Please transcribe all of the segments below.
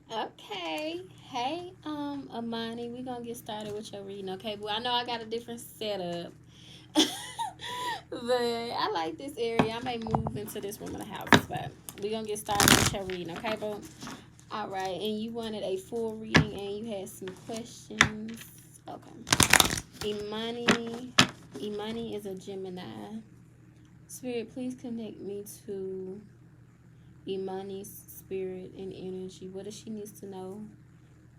Okay. Hey, Imani, we're gonna get started with your reading, okay? Well, I know I got a different setup. But I like this area. I may move into this room of the house, but we're gonna get started with your reading, okay, boo? All right, and you wanted a full reading and you had some questions. Okay. Imani Imani is a Gemini. Spirit, please connect me to Imani's spirit and energy. What does she needs to know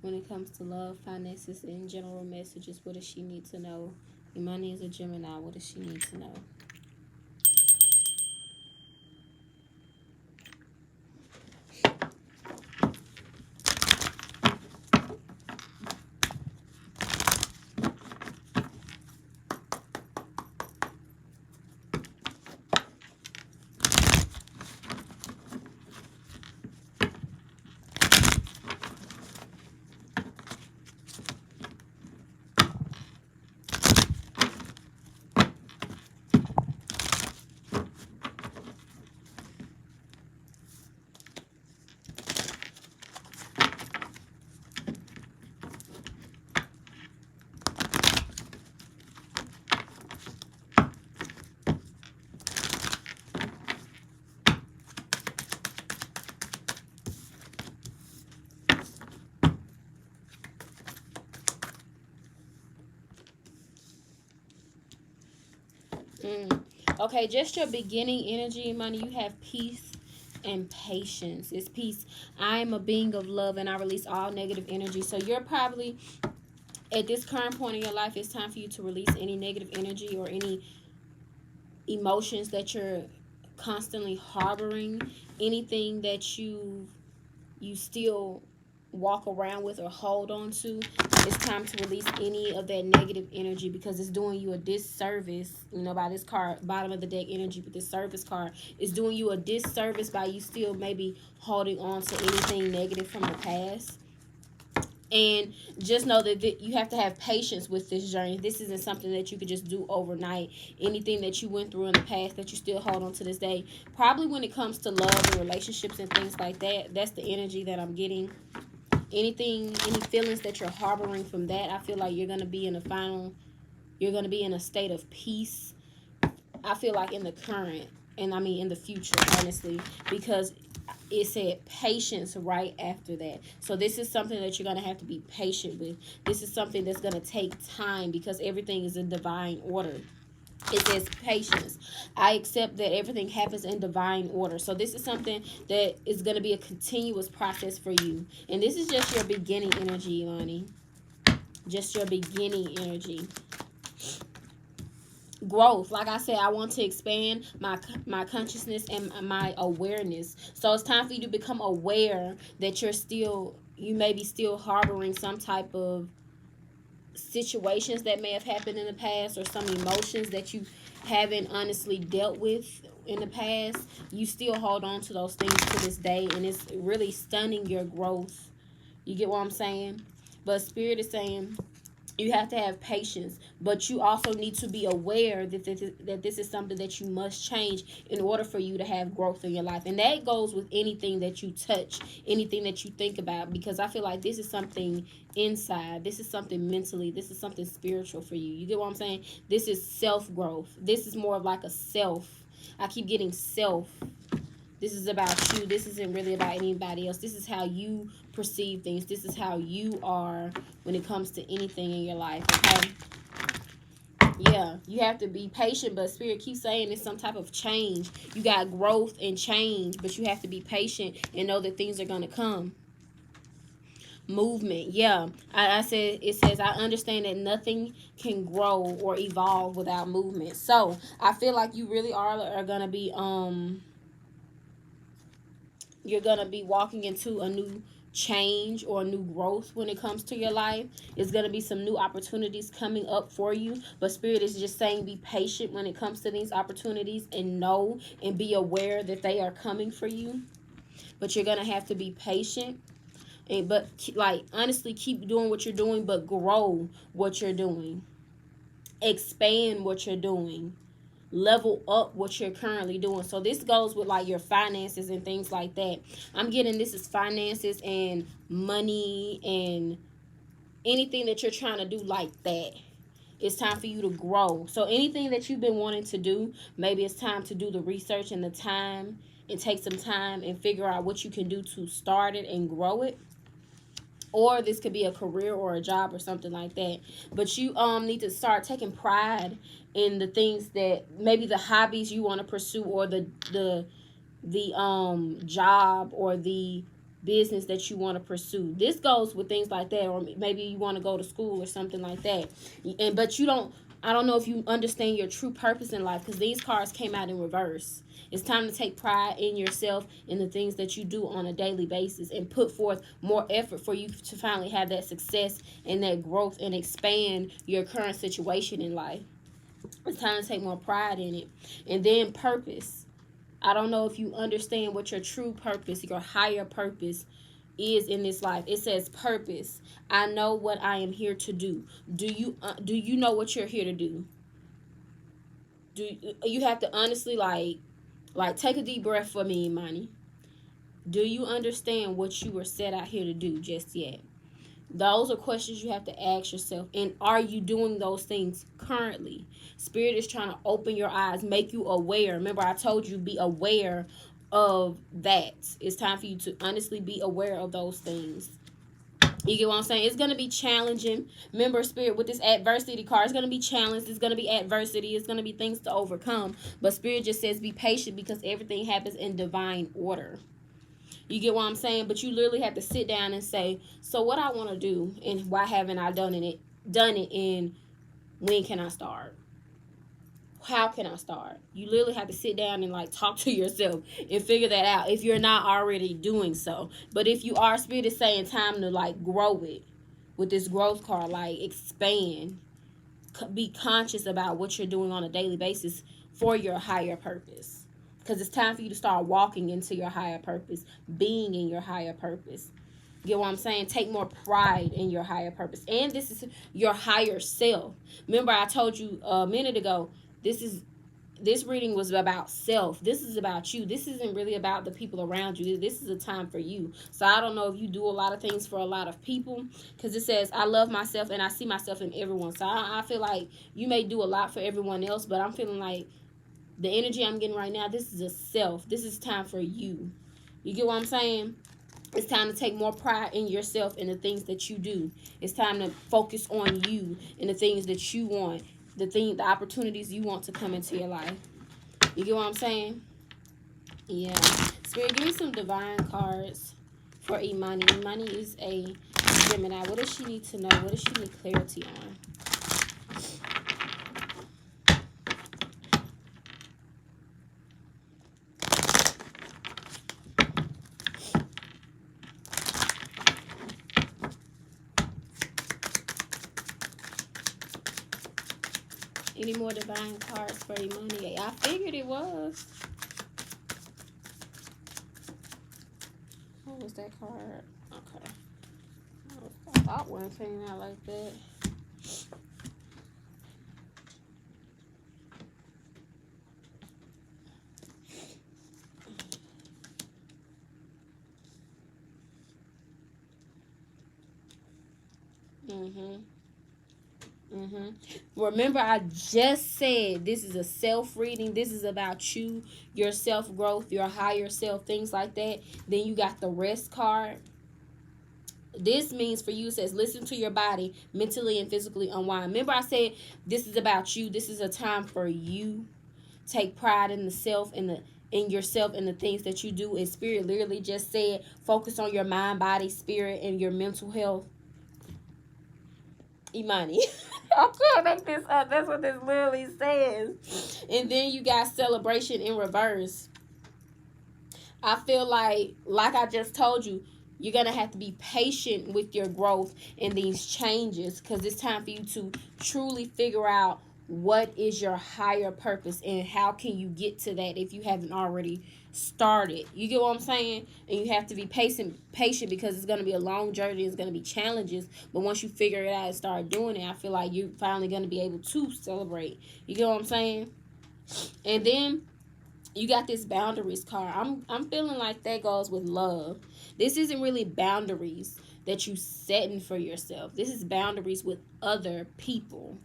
when it comes to love, finances, and general messages? What does she need to know? Imani is a Gemini. What does she need to know? Mm. Okay, just your beginning energy, Imani. You have peace and patience. It's peace. I am a being of love and I release all negative energy. So you're probably at this current point in your life, it's time for you to release any negative energy or any emotions that you're constantly harboring, anything that you still walk around with or hold on to. It's time to release any of that negative energy because it's doing you a disservice. You know, by this card, bottom of the deck energy, with this service card, it's doing you a disservice by you still maybe holding on to anything negative from the past. And just know that you have to have patience with this journey. This isn't something that you could just do overnight. Anything that you went through in the past that you still hold on to this day, probably when it comes to love and relationships and things like that, that's the energy that I'm getting. Any feelings that you're harboring from that, I feel like you're going to be in a state of peace. I feel like in the current, and I mean in the future, honestly, because it said patience right after that. So this is something that you're going to have to be patient with. This is something that's going to take time because everything is in divine order. It says patience. I accept that everything happens in divine order. So this is something that is going to be a continuous process for you. And this is just your beginning energy, Imani. Just your beginning energy. Growth, like I said, I want to expand my consciousness and my awareness. So it's time for you to become aware that you may be still harboring some type of situations that may have happened in the past or some emotions that you haven't honestly dealt with in the past. You still hold on to those things to this day, and it's really stunning your growth. You get what I'm saying? But Spirit is saying you have to have patience, but you also need to be aware that this is something that you must change in order for you to have growth in your life. And that goes with anything that you touch, anything that you think about, because I feel like this is something inside. This is something mentally. This is something spiritual for you. You get what I'm saying? This is self growth. This is more of like a self. I keep getting self. This is about you. This isn't really about anybody else. This is how you perceive things. This is how you are when it comes to anything in your life. Okay? Yeah, you have to be patient, but Spirit keeps saying it's some type of change. You got growth and change, but you have to be patient and know that things are going to come. Movement, yeah. I said, it says, I understand that nothing can grow or evolve without movement. So I feel like you really are going to be you're going to be walking into a new change or new growth when it comes to your life. It's going to be some new opportunities coming up for you, but Spirit is just saying be patient when it comes to these opportunities and know and be aware that they are coming for you. But you're going to have to be patient, and but like honestly keep doing what you're doing, but grow what you're doing, expand what you're doing. level up what you're currently doing. So this goes with like your finances and things like that. I'm getting this is finances and money and anything that you're trying to do like that. It's time for you to grow. So anything that you've been wanting to do, maybe it's time to do the research and the time and take some time and figure out what you can do to start it and grow it. Or this could be a career or a job or something like that. But you need to start taking pride in the things that maybe the hobbies you want to pursue, or the job or the business that you want to pursue. This goes with things like that. Or maybe you want to go to school or something like that. But you don't, I don't know if you understand your true purpose in life, because these cards came out in reverse. It's time to take pride in yourself, in the things that you do on a daily basis, and put forth more effort for you to finally have that success and that growth and expand your current situation in life. It's time to take more pride in it. And then purpose. I don't know if you understand what your true purpose, your higher purpose is in this life. It says purpose. I know what I am here to do. Do you know what you're here to do? Do you have to honestly like take a deep breath for me, Imani. Do you understand what you were set out here to do just yet? Those are questions you have to ask yourself. And are you doing those things currently? Spirit is trying to open your eyes, make you aware. Remember, I told you be aware of that. It's time for you to honestly be aware of those things. You get what I'm saying? It's going to be challenging. Remember, Spirit, with this adversity card, it's going to be challenged. It's going to be adversity. It's going to be things to overcome. But Spirit just says be patient, because everything happens in divine order. You get what I'm saying? But you literally have to sit down and say, so what I want to do, and why haven't I done it, and when can I start? How can I start? You literally have to sit down and like talk to yourself and figure that out if you're not already doing so. But if you are, Spirit is saying time to like grow it with this growth card, like expand. Be conscious about what you're doing on a daily basis for your higher purpose. Because it's time for you to start walking into your higher purpose, being in your higher purpose. You get what I'm saying? Take more pride in your higher purpose. And this is your higher self. Remember, I told you a minute ago, this reading was about self. This is about you. This isn't really about the people around you. This is a time for you. So I don't know if you do a lot of things for a lot of people, because it says I love myself and I see myself in everyone. So I feel like you may do a lot for everyone else, but I'm feeling like the energy I'm getting right now, this is a self. This is time for you. You get what I'm saying? It's time to take more pride in yourself and the things that you do. It's time to focus on you and the things that you want, the opportunities you want to come into your life. You get what I'm saying? Yeah. Spirit, give me some divine cards for Imani. Imani is a Gemini. What does she need to know? What does she need clarity on? Any more divine cards for Imani? I figured it was. What was that card? Okay. I thought one came out like that. Remember, I just said this is a self reading. This is about you, your self growth, your higher self, things like that. Then you got the rest card. This means for you, it says listen to your body, mentally and physically unwind. Remember, I said this is about you. This is a time for you. Take pride in the self and in yourself and the things that you do. And Spirit literally just said focus on your mind, body, spirit, and your mental health. Imani. I can't make this up. That's what this literally says. And then you got celebration in reverse. I feel like I just told you, you're going to have to be patient with your growth and these changes, because it's time for you to truly figure out what is your higher purpose and how can you get to that if you haven't already started. You get what I'm saying? And you have to be patient because it's going to be a long journey. It's going to be challenges. But once you figure it out and start doing it, I feel like you're finally going to be able to celebrate. You get what I'm saying? And then you got this boundaries card. I'm feeling like that goes with love. This isn't really boundaries that you setting for yourself. This is boundaries with other people.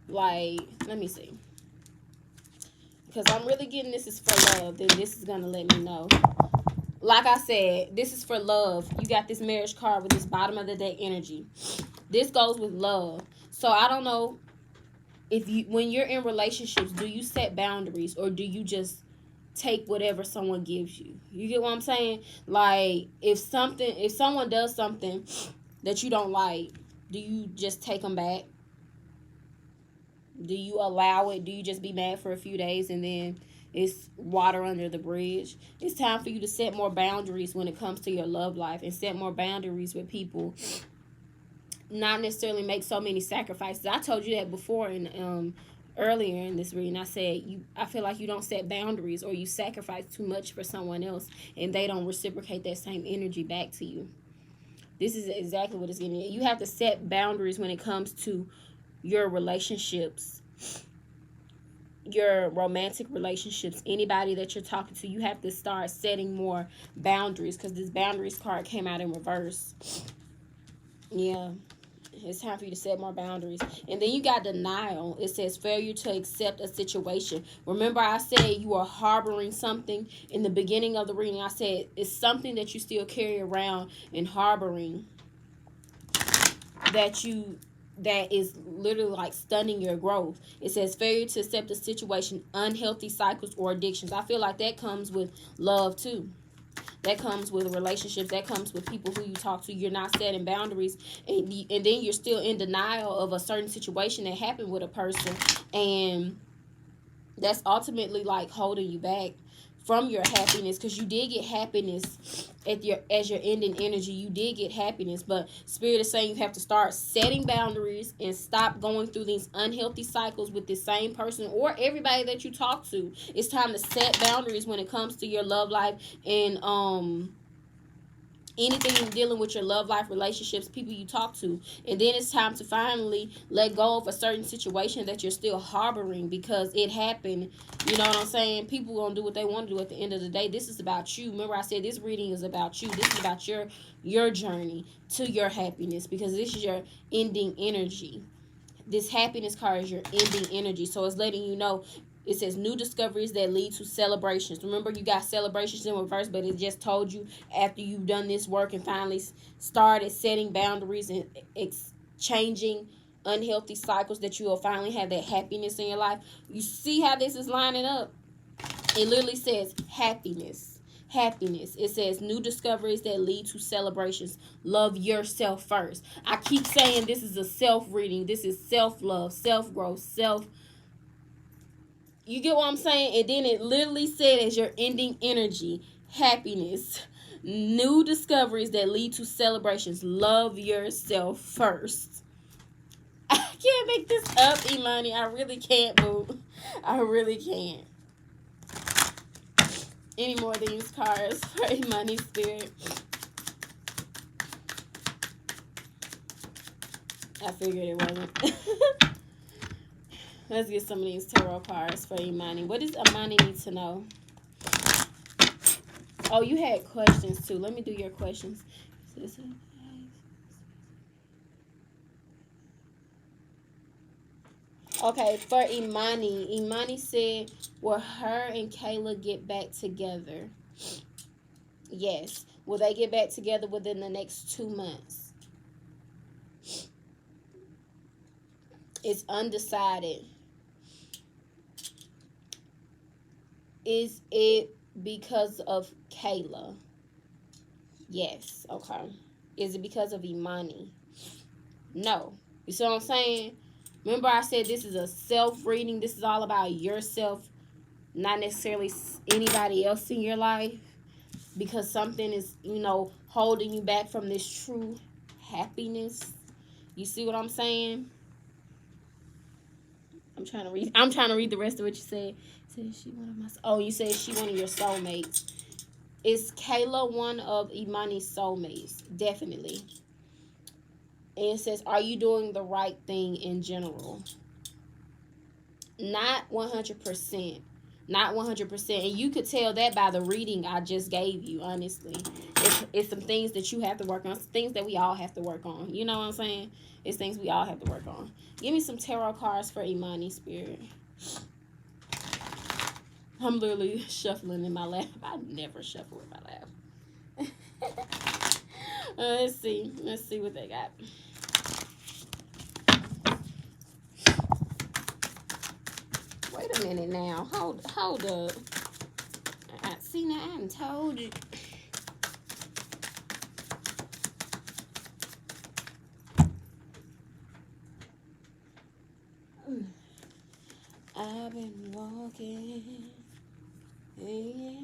Like, let me see. Because I'm really getting this is for love. Then this is gonna let me know. Like I said, this is for love. You got this marriage card with this bottom of the deck energy. This goes with love. So I don't know if you, when you're in relationships, do you set boundaries or do you just take whatever someone gives you? You get what I'm saying? Like, if someone does something that you don't like, do you just take them back? Do you allow it? Do you just be mad for a few days and then it's water under the bridge? It's time for you to set more boundaries when it comes to your love life, and set more boundaries with people. Not necessarily make so many sacrifices. I told you that before in earlier in this reading. I said I feel like you don't set boundaries, or you sacrifice too much for someone else and they don't reciprocate that same energy back to you. This is exactly what it's getting. You have to set boundaries when it comes to your relationships, your romantic relationships, anybody that you're talking to. You have to start setting more boundaries, because this boundaries card came out in reverse. Yeah, it's time for you to set more boundaries. And then you got denial. It says failure to accept a situation. Remember I said you are harboring something in the beginning of the reading. I said it's something that you still carry around and harboring, that is literally like stunning your growth. It says failure to accept a situation, unhealthy cycles, or addictions. I feel like that comes with love too. That comes with relationships. That comes with people who you talk to. You're not setting boundaries, and then you're still in denial of a certain situation that happened with a person, and that's ultimately like holding you back from your happiness, because you did get happiness as your ending energy. You did get happiness, but Spirit is saying you have to start setting boundaries and stop going through these unhealthy cycles with the same person or everybody that you talk to. It's time to set boundaries when it comes to your love life and anything dealing with your love life, relationships, people you talk to. And then it's time to finally let go of a certain situation that you're still harboring because it happened. You know what I'm saying? People gonna do what they want to do at the end of the day. This is about you. Remember I said this reading is about you. This is about your journey to your happiness, because this is your ending energy. This happiness card is your ending energy. So it's letting you know. It says new discoveries that lead to celebrations. Remember, you got celebrations in reverse, but it just told you after you've done this work and finally started setting boundaries and changing unhealthy cycles, that you will finally have that happiness in your life. You see how this is lining up? It literally says happiness. Happiness. It says new discoveries that lead to celebrations. Love yourself first. I keep saying this is a self reading. This is self-love, self-growth, you get what I'm saying? And then it literally said as your ending energy, happiness, new discoveries that lead to celebrations. Love yourself first. I can't make this up, Imani. I really can't, boo. I really can't. Any more of these cards for Imani Spirit? I figured it wasn't. Let's get some of these tarot cards for Imani. What does Imani need to know? Oh, you had questions too. Let me do your questions. Okay, for Imani. Imani said, will her and Kayla get back together? Yes. Will they get back together within the next 2 months? It's undecided. Is it because of Kayla? Yes. Okay. Is it because of Imani? No. You see what I'm saying? Remember I said this is a self-reading. This is all about yourself, not necessarily anybody else in your life, because something is, holding you back from this true happiness. You see what I'm saying? I'm trying to read the rest of what you said. You said she one of your soulmates. Is Kayla one of Imani's soulmates? Definitely. And it says, are you doing the right thing in general? Not 100%. Not 100%. And you could tell that by the reading I just gave you, honestly. It's some things that you have to work on. Some things that we all have to work on. You know what I'm saying? It's things we all have to work on. Give me some tarot cards for Imani, Spirit. I'm literally shuffling in my lap. I never shuffle in my lap. Let's see. Let's see what they got. Wait a minute now. Hold up. See, now I haven't told you. I've been walking. Yeah.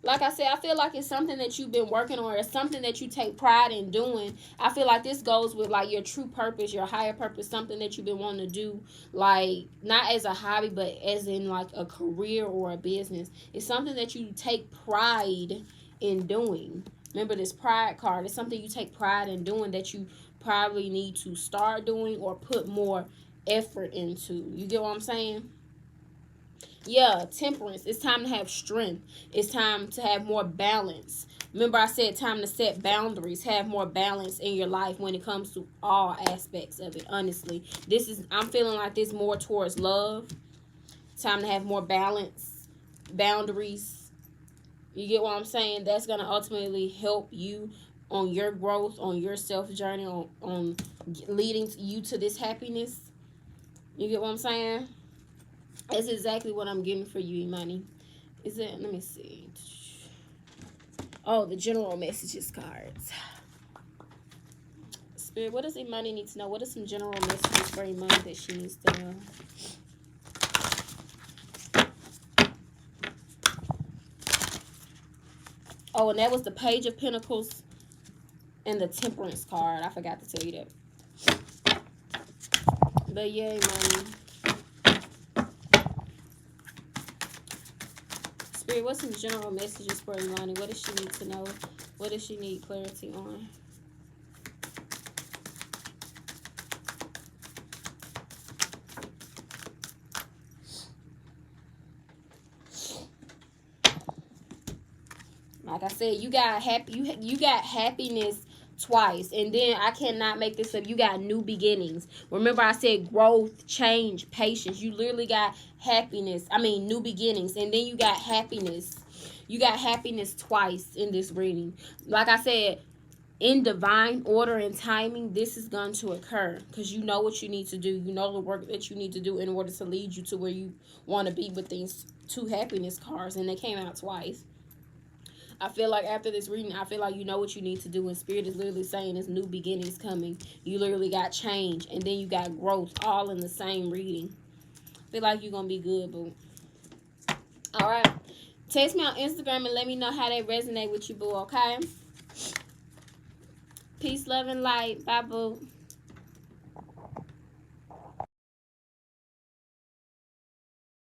Like I said, I feel like it's something that you've been working on, or it's something that you take pride in doing. I feel like this goes with like your true purpose, your higher purpose, something that you've been wanting to do, like not as a hobby, but as in like a career or a business. It's something that you take pride in doing. Remember this pride card. It's something you take pride in doing that you probably need to start doing or put more effort into. You get what I'm saying? Yeah, temperance. It's time to have strength. It's time to have more balance. Remember I said time to set boundaries, have more balance in your life when it comes to all aspects of it, honestly. I'm feeling like this more towards love. Time to have more balance, boundaries. You get what I'm saying? That's going to ultimately help you on your growth, on your self journey, on leading you to this happiness. You get what I'm saying? That's exactly what I'm getting for you, Imani. Is it? Let me see. Oh, the general messages cards. Spirit, what does Imani need to know? What are some general messages for Imani that she needs to know? Oh, and that was the Page of Pentacles and the Temperance card. I forgot to tell you that. But yeah, Imani. Spirit, what's some general messages for Imani? What does she need to know? What does she need clarity on? Like I said, you got you got happiness twice, and then I cannot make this up. You got new beginnings. Remember, I said growth, change, patience. You literally got happiness. I mean, new beginnings, and then you got happiness. You got happiness twice in this reading. Like I said, in divine order and timing, this is going to occur because you know what you need to do. You know the work that you need to do in order to lead you to where you want to be with these two happiness cards, and they came out twice. I feel like after this reading, I feel like you know what you need to do. And Spirit is literally saying there's new beginnings coming. You literally got change. And then you got growth all in the same reading. I feel like you're going to be good, boo. All right. Text me on Instagram and let me know how they resonate with you, boo, okay? Peace, love, and light. Bye, boo.